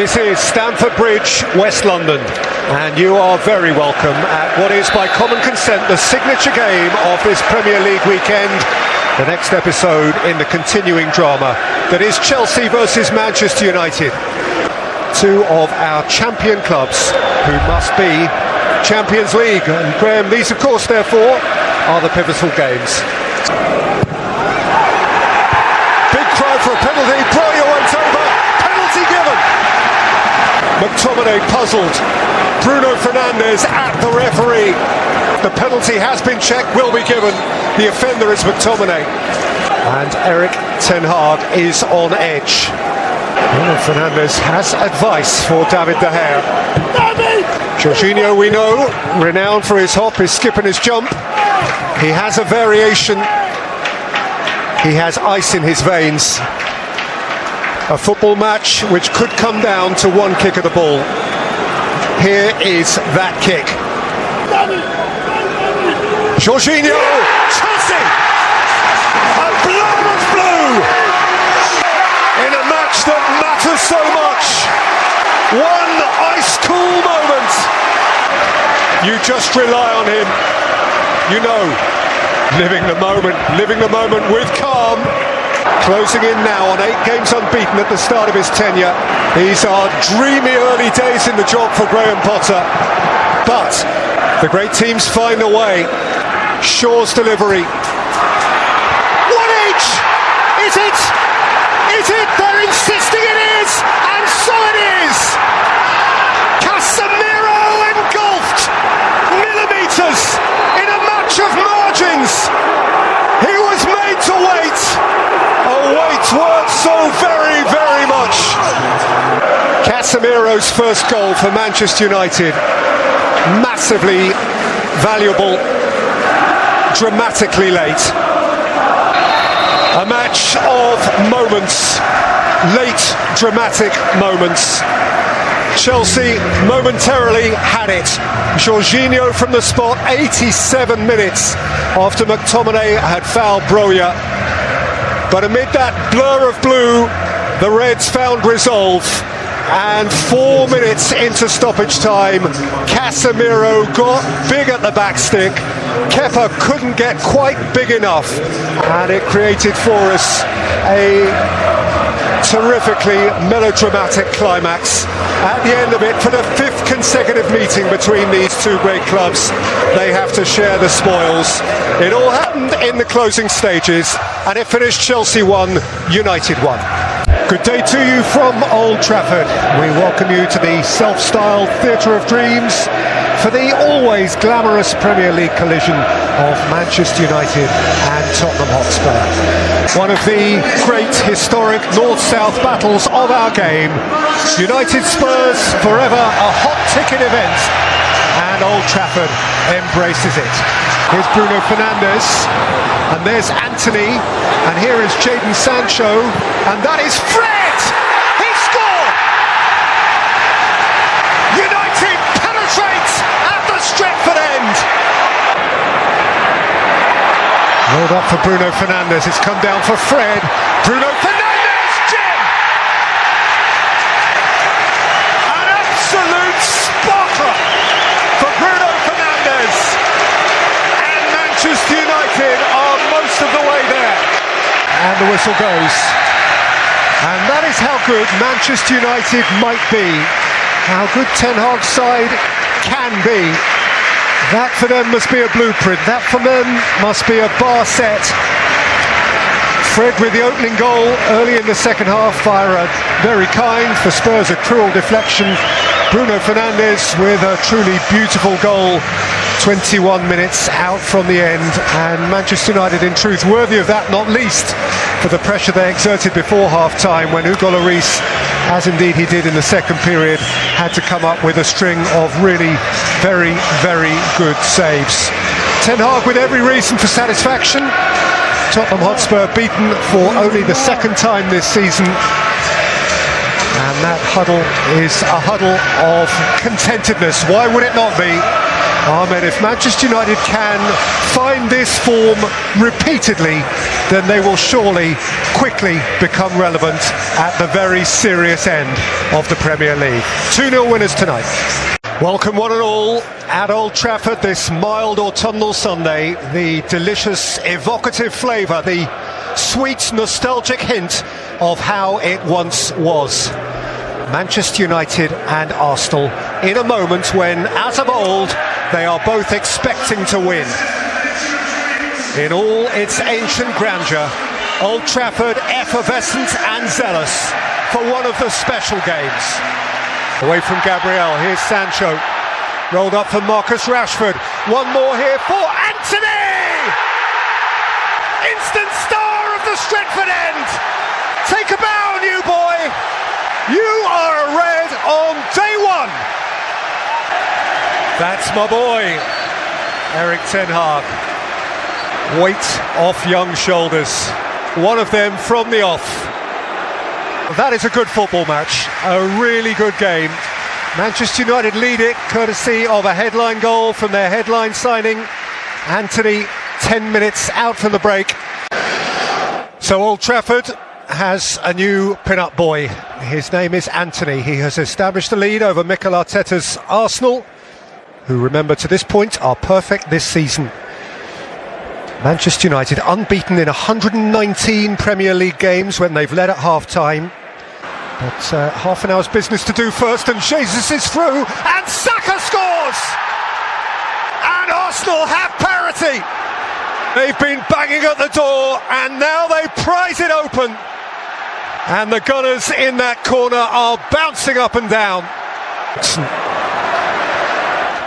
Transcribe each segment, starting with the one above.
This is Stamford Bridge, West London, and you are very welcome at what is by common consent the signature game of this Premier League weekend, the next episode in the continuing drama that is Chelsea versus Manchester United. Two of our champion clubs who must be Champions League, and Graham, these of course therefore are the pivotal games. Big cry for a penalty, Broya went over, penalty given. McTominay puzzled, Bruno Fernandes at the referee. The penalty has been checked, will be given. The offender is McTominay. And Erik ten Hag is on edge. Bruno Fernandes has advice for David De Gea. Jorginho, we know, renowned for his hop, his skip and his jump. He has a variation. He has ice in his veins. A football match which could come down to one kick of the ball. Here is that kick. Jorginho, Chelsea! A blow of blue! In a match that matters so much. One ice-cool moment. You just rely on him. You know, living the moment with calm. Closing in now on 8 games unbeaten at the start of his tenure. These are dreamy early days in the job for Graham Potter. But the great teams find a way. Shaw's delivery. 1-each! Is it? Is it? They're insisting it is! And so it is! Casemiro engulfed! Millimetres in a match of margins! He was made to wait! A wait worth so very, very much! Casemiro's first goal for Manchester United. Massively valuable, dramatically late. A match of moments, late dramatic moments. Chelsea momentarily had it. Jorginho from the spot, 87 minutes after McTominay had fouled Broya. But amid that blur of blue, the Reds found resolve. And 4 minutes into stoppage time, Casemiro got big at the back stick. Kepa couldn't get quite big enough, and it created for us a terrifically melodramatic climax. At the end of it, for the 5th consecutive meeting between these two great clubs, they have to share the spoils. It all happened in the closing stages, and it finished Chelsea 1, United 1. Good day to you from Old Trafford. We welcome you to the self-styled Theatre of Dreams for the always glamorous Premier League collision of Manchester United and Tottenham Hotspur. One of the great historic North-South battles of our game. United Spurs forever a hot ticket event, and Old Trafford embraces it. Here's Bruno Fernandes, and there's Anthony, and here is Jadon Sancho, and that is Fred! He scored! United penetrates at the Stretford end! Rolled up for Bruno Fernandes, it's come down for Fred. Bruno Fernandes, Jim! An absolute spotter for Bruno Fernandes! And Manchester United are most of the way there. And the whistle goes. And that is how good Manchester United might be. How good Ten Hag's side can be. That for them must be a blueprint. That for them must be a bar set. Fred with the opening goal early in the second half via a very kind, for Spurs a cruel deflection. Bruno Fernandes with a truly beautiful goal. 21 minutes out from the end, and Manchester United in truth worthy of that, not least for the pressure they exerted before half-time when Hugo Lloris, as indeed he did in the second period, had to come up with a string of really very, very good saves. Ten Hag with every reason for satisfaction. Tottenham Hotspur beaten for only the second time this season. And that huddle is a huddle of contentedness. Why would it not be? Ahmed, if Manchester United can find this form repeatedly, then they will surely quickly become relevant at the very serious end of the Premier League. 2-0 winners tonight. Welcome one and all at Old Trafford this mild autumnal Sunday. The delicious, evocative flavour, the sweet, nostalgic hint of how it once was. Manchester United and Arsenal in a moment when, as of old, they are both expecting to win. In all its ancient grandeur, Old Trafford effervescent and zealous for one of the special games. Away from Gabriel, here's Sancho. Rolled up for Marcus Rashford. One more here for Anthony! Instant star of the Stretford end! Take a bow, new boy! You are a red on day one! That's my boy, Erik ten Hag. Weight off young shoulders. One of them from the off. That is a good football match, a really good game. Manchester United lead it courtesy of a headline goal from their headline signing. Anthony, 10 minutes out from the break. So Old Trafford has a new pin-up boy. His name is Anthony. He has established the lead over Mikel Arteta's Arsenal, who, remember, to this point are perfect this season. Manchester United unbeaten in 119 Premier League games when they've led at half-time. But half an hour's business to do first, and Jesus is through, and Saka scores! And Arsenal have parity! They've been banging at the door, and now they prise it open. And the Gunners in that corner are bouncing up and down.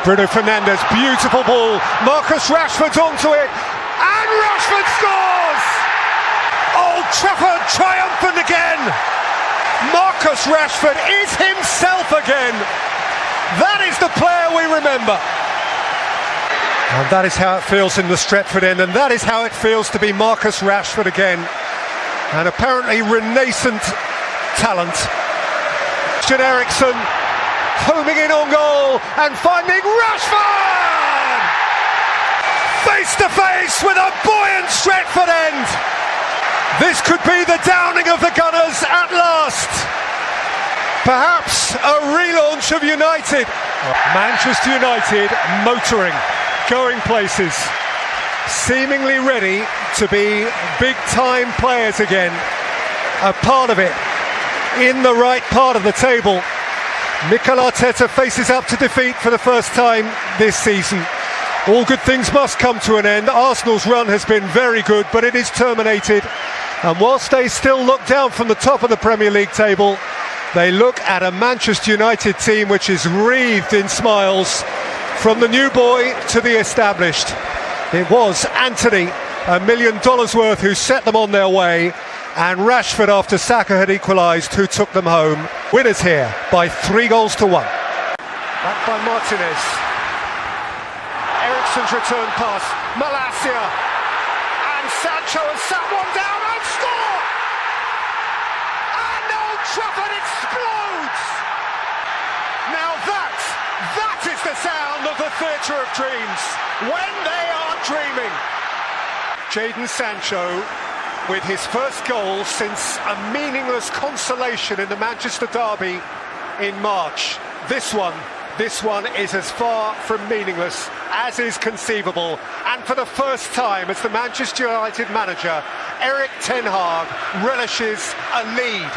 Bruno Fernandes, beautiful ball. Marcus Rashford's onto it, and Rashford scores! Old Trafford triumphant again. Marcus Rashford is himself again. That is the player we remember. And that is how it feels in the Stretford end, and that is how it feels to be Marcus Rashford again. An apparently renascent talent. Christian Eriksen homing in on goal and finding Rashford! Face to face with a buoyant Stretford end. This could be the downing of the Gunners at last. Perhaps a relaunch of United. Manchester United motoring, going places, seemingly ready to be big-time players again. A part of it, in the right part of the table. Mikel Arteta faces up to defeat for the first time this season. All good things must come to an end. Arsenal's run has been very good, but it is terminated. And whilst they still look down from the top of the Premier League table, they look at a Manchester United team which is wreathed in smiles, from the new boy to the established. It was Anthony, $1 million worth, who set them on their way, and Rashford, after Saka had equalised, who took them home. Winners here by 3-1. Back by Martinez. Eriksen's return pass. Malacia. And Sancho has sat one down and score! And Old Trafford explodes! Now that is the sound of the theatre of dreams, when they are dreaming. Jadon Sancho with his first goal since a meaningless consolation in the Manchester derby in March. This one is as far from meaningless as is conceivable, and for the first time as the Manchester United manager, Erik ten Hag relishes a lead.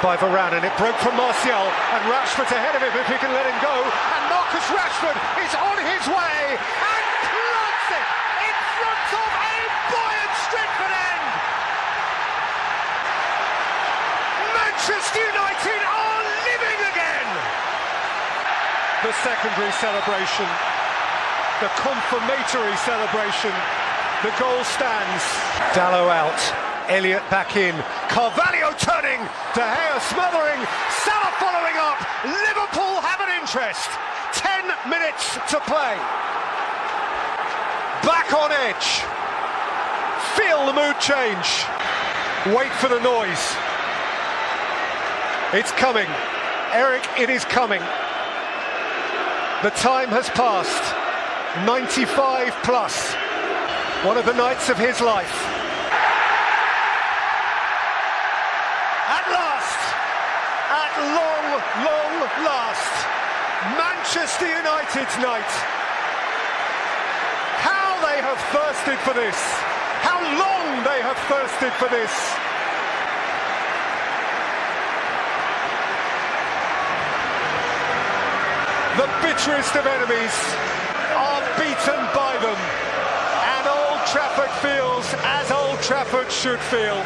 By Varane, and it broke from Martial, and Rashford's ahead of him if he can let him go, and Marcus Rashford is on his way and plots it in front of a buoyant Stretford end. Manchester United are living again. The secondary celebration, the confirmatory celebration, the goal stands. Dalot out, Elliott back in, Carvalho turning, De Gea smothering, Salah following up, Liverpool have an interest. 10 minutes to play. Back on edge. Feel the mood change. Wait for the noise. It's coming. Eric, it is coming. The time has passed. 95 plus. One of the nights of his life. At last, at long, long last, Manchester United's night. How they have thirsted for this. How long they have thirsted for this. The bitterest of enemies are beaten by them, and Old Trafford feels as Old Trafford should feel.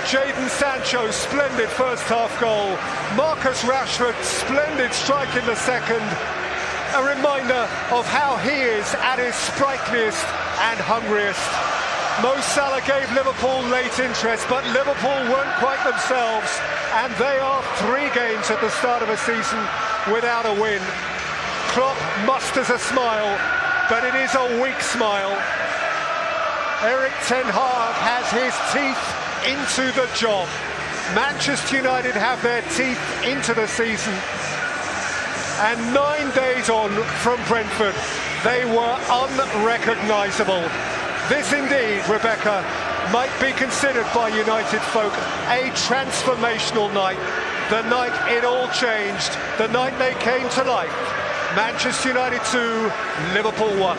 Jadon Sancho, splendid first half goal. Marcus Rashford, splendid strike in the second. A reminder of how he is at his sprightliest and hungriest. Mo Salah gave Liverpool late interest, but Liverpool weren't quite themselves, and they are 3 games at the start of a season without a win. Klopp musters a smile, but it is a weak smile. Erik ten Hag has his teeth into the job. Manchester United have their teeth into the season. And 9 days on from Brentford, they were unrecognisable. This indeed, Rebecca, might be considered by United folk a transformational night. The night it all changed, the night they came to life. Manchester United 2, Liverpool 1.